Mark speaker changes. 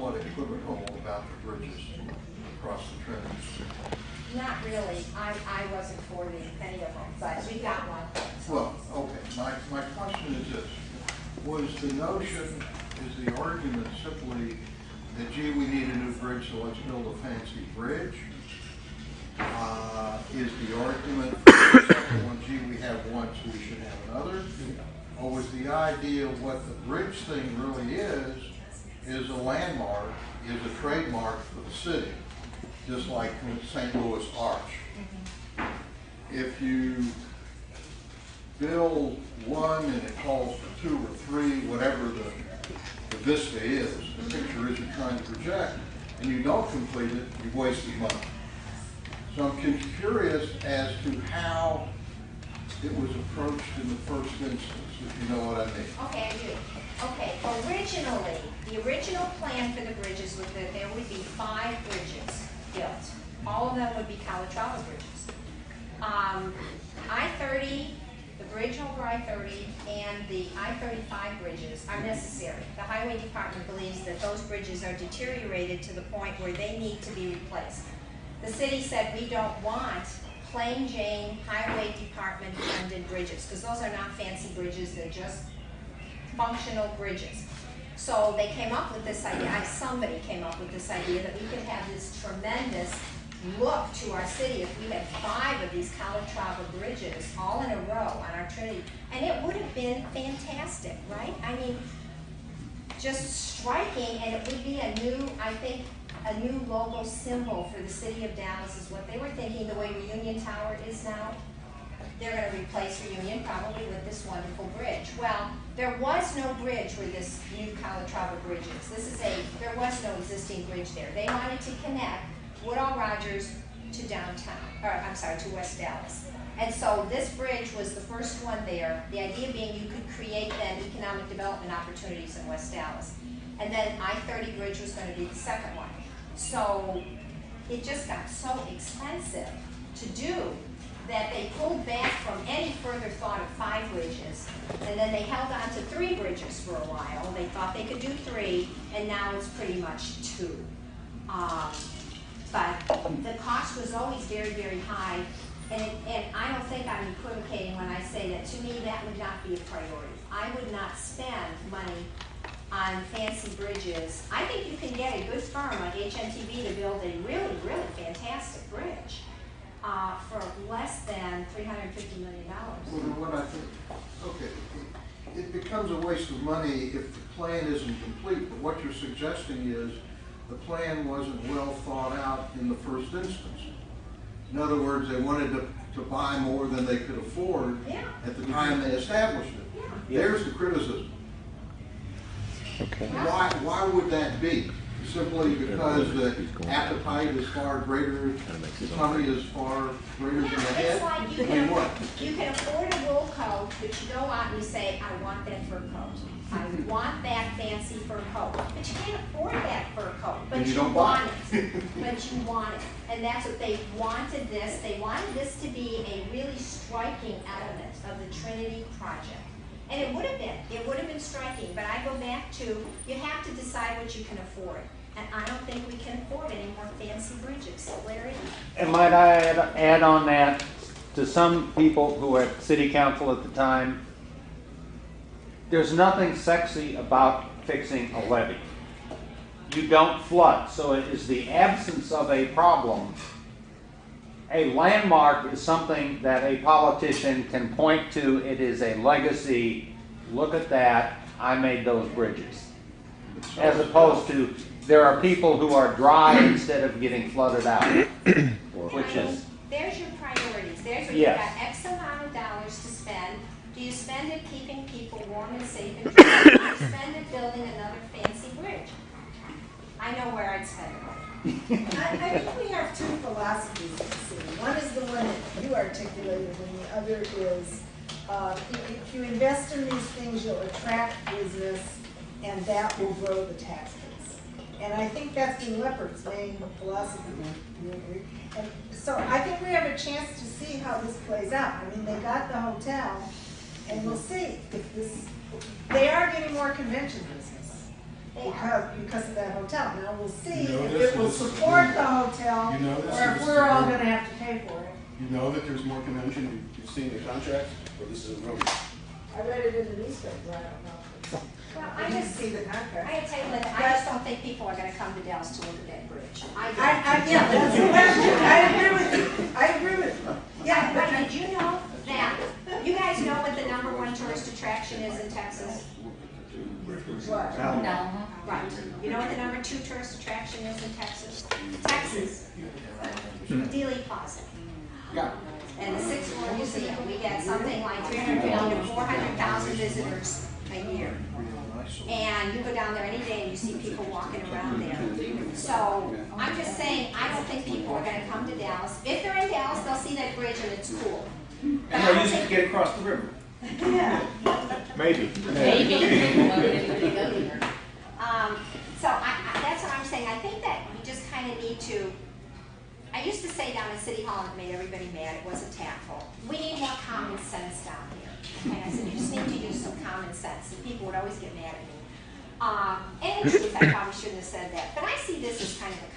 Speaker 1: somewhat equivocal about the bridges across the Trinity.
Speaker 2: Not really. I wasn't for any of them, but we got one. So.
Speaker 1: Well, okay. My question is this. Was the notion, is the argument simply that, gee, we need a new bridge, so let's build a fancy bridge? Is the argument for the second one, gee, we have one, so we should have another? Or was the idea what the bridge thing really is a landmark, is a trademark for the city, just like St. Louis Arch. If you build one and it calls for two or three, whatever the vista is, the picture is you're trying to project, and you don't complete it, you've wasted money. So I'm curious as to how it was approached in the first instance, if you know what I mean.
Speaker 2: Okay, I do. Okay, originally, the original plan for the bridges was that there would be 5 bridges built. All of them would be Calatrava bridges. I-30, the bridge over I-30, and the I-35 bridges are necessary. The Highway Department believes that those bridges are deteriorated to the point where they need to be replaced. The city said we don't want plain Jane Highway Department funded bridges, because those are not fancy bridges, they're just functional bridges. So they came up with this idea, somebody came up with this idea that we could have this tremendous look to our city if we had 5 of these Calatrava bridges all in a row on our Trinity. And it would have been fantastic, right? I mean, just striking, and it would be a new, I think, a new logo symbol for the city of Dallas is what they were thinking, the way Reunion Tower is now. They're going to replace Reunion probably with this wonderful bridge. Well, there was no bridge where this new Calatrava bridge is. There was no existing bridge there. They wanted to connect Woodall Rogers to downtown, to West Dallas. And so this bridge was the first one there, the idea being you could create then economic development opportunities in West Dallas. And then I-30 bridge was going to be the second one. So it just got so expensive to do that they pulled back from any further thought of 5 bridges, and then they held on to 3 bridges for a while. They thought they could do 3, and now it's pretty much 2. But the cost was always very, very high, and I don't think I'm equivocating when I say that to me that would not be a priority. I would not spend money on fancy bridges. I think you can get a good firm like HNTB to build a really, really fantastic bridge for less than $350 million.
Speaker 1: Well, what I think, okay, it becomes a waste of money if the plan isn't complete, but what you're suggesting is the plan wasn't well thought out in the first instance. In other words, they wanted to buy more than they could afford at the time they established it. There's the criticism.
Speaker 3: Okay.
Speaker 1: Why would that be? Simply because the appetite is far greater, the tummy is far greater than the head?
Speaker 2: It's like you can afford a wool coat, but you go out and you say, I want that fur coat. I want that fancy fur coat. But you can't afford that fur coat. But you want it. But you want it. And that's what they wanted this. They wanted this to be a really striking element of the Trinity project. And it would have been striking, but I go back to, you have to decide what you can afford. And I don't think we can afford any more fancy bridges. Larry?
Speaker 4: And might I add on that, to some people who were at city council at the time, there's nothing sexy about fixing a levee. You don't flood, so it is the absence of a problem. A landmark is something that a politician can point to. It is a legacy. Look at that. I made those bridges. As opposed to, there are people who are dry instead of getting flooded out. Which is...
Speaker 2: There's your priorities. There's where you've got X amount of dollars to spend. Do you spend it keeping people warm and safe and dry? Do you spend it building another fancy bridge? I know where I'd spend it.
Speaker 5: I think we have 2 philosophies in the city. One is the one that you articulated, and the other is if you invest in these things, you'll attract business, and that will grow the tax base. And I think that's the Leopard's main philosophy. Do you agree? And so I think we have a chance to see how this plays out. I mean, they got the hotel, and we'll see if this. They are getting more convention business.
Speaker 2: They are.
Speaker 5: because of that hotel. Now, we'll see
Speaker 6: You know
Speaker 5: if
Speaker 6: this,
Speaker 5: it will
Speaker 6: this is
Speaker 5: support
Speaker 6: the-
Speaker 5: the hotel,
Speaker 6: You know this,
Speaker 5: or if
Speaker 6: this
Speaker 5: we're all
Speaker 6: is-
Speaker 5: gonna have to pay for it.
Speaker 6: You know that there's more convention, you've seen the contract, or this is a rumor?
Speaker 5: I read it in the newspaper, I don't know.
Speaker 2: Well,
Speaker 5: I
Speaker 2: I
Speaker 5: didn't
Speaker 2: just,
Speaker 5: see the
Speaker 2: I
Speaker 5: contract.
Speaker 2: gotta tell you, Linda, I just don't think people are gonna come to Dallas to look at that bridge.
Speaker 5: Yeah, I agree with you, I agree with you. Yeah,
Speaker 2: But did you know that, you guys know what the number one tourist attraction is in Texas?
Speaker 5: what?
Speaker 2: No. Right. You know what the number two tourist attraction is in Texas? Texas. Dealey Plaza.
Speaker 6: Yeah.
Speaker 2: And the sixth floor museum, we get something like 350 to 400,000 visitors a year. And you go down there any day and you see people walking around there. So I'm just saying, I don't think people are gonna come to Dallas. If they're in Dallas, they'll see that bridge and it's cool. But
Speaker 7: And
Speaker 2: I
Speaker 7: they'll
Speaker 2: don't
Speaker 7: use it to
Speaker 2: think,
Speaker 7: get across the river.
Speaker 5: Yeah.
Speaker 3: Maybe.
Speaker 2: so that's what I'm saying. I think that we just kind of need to, I used to say down at City Hall, and it made everybody mad, it wasn't tactful. We need more common sense down here. And I said, you just need to use some common sense, and people would always get mad at me. And in truth, I probably shouldn't have said that, but I see this as kind of a